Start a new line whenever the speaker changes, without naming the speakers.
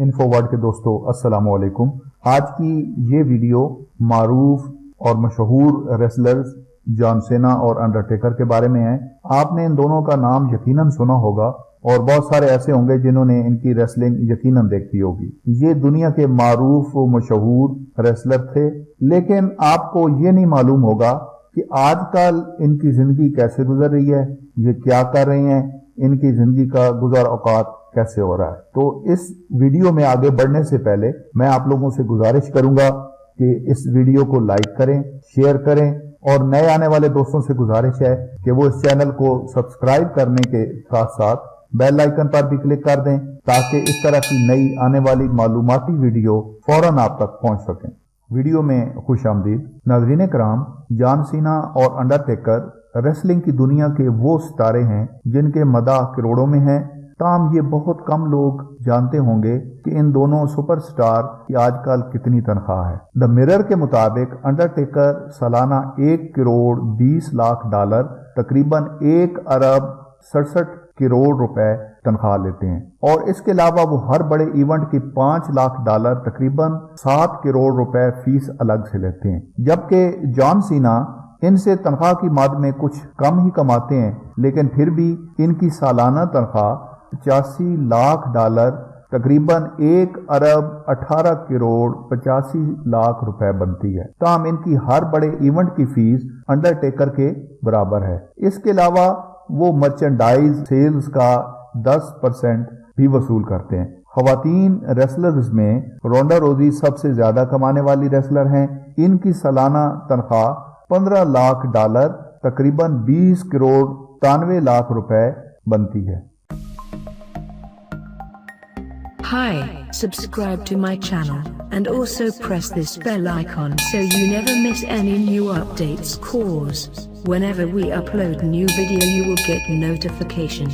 Info world کے دوستو السلام علیکم۔ آج کی یہ ویڈیو معروف اور مشہور ریسلرز جان سینا اور انڈرٹیکر کے بارے میں ہے۔ آپ نے ان دونوں کا نام یقیناً سنا ہوگا اور بہت سارے ایسے ہوں گے جنہوں نے ان کی ریسلنگ یقیناً دیکھی ہوگی۔ یہ دنیا کے معروف و مشہور ریسلر تھے، لیکن آپ کو یہ نہیں معلوم ہوگا کہ آج کل ان کی زندگی کیسے گزر رہی ہے، یہ کیا کر رہے ہیں، ان کی زندگی کا گزر اوقات کیسے ہو رہا ہے۔ تو اس ویڈیو میں آگے بڑھنے سے پہلے میں آپ لوگوں سے گزارش کروں گا کہ اس ویڈیو کو لائک کریں، شیئر کریں، اور نئے آنے والے دوستوں سے گزارش ہے کہ وہ اس چینل کو سبسکرائب کرنے کے ساتھ ساتھ بیل آئیکن پر بھی کلک کر دیں تاکہ اس طرح کی نئی آنے والی معلوماتی ویڈیو فوراً آپ تک پہنچ سکیں۔ ویڈیو میں خوش آمدید۔ ناظرین کرام، جان سینا اور انڈرٹیکر ریسلنگ کی دنیا کے وہ ستارے ہیں جن کے مداح کروڑوں میں ہیں، تاہم یہ بہت کم لوگ جانتے ہوں گے کہ ان دونوں سپر سٹار کی آج کل کتنی تنخواہ ہے۔ دا میرر کے مطابق انڈرٹیکر سالانہ 1 کروڑ 20 لاکھ ڈالر تقریباً 1 ارب 67 کروڑ روپے تنخواہ لیتے ہیں، اور اس کے علاوہ وہ ہر بڑے ایونٹ کی 5 لاکھ ڈالر تقریباً 7 کروڑ روپے فیس الگ سے لیتے ہیں، جبکہ جان سینا ان سے تنخواہ کی مد میں کچھ کم ہی کماتے ہیں، لیکن پھر بھی ان کی سالانہ تنخواہ 85 لاکھ ڈالر تقریباً 1 ارب 18 کروڑ 85 لاکھ روپے بنتی ہے۔ تاہم ان کی ہر بڑے ایونٹ کی فیس انڈرٹیکر کے برابر ہے۔ اس کے علاوہ وہ مرچنڈائز سیلز کا 10% بھی وصول کرتے ہیں۔ خواتین ریسلرز میں رونڈا روزی سب سے زیادہ کمانے والی ریسلر ہیں۔ ان کی سالانہ تنخواہ 15 لاکھ ڈالر تقریباً 20 کروڑ 93 لاکھ روپے بنتی ہے۔
Hi, subscribe to my channel and also press this bell icon so you never miss any new updates, cause whenever we upload new video you will get notification.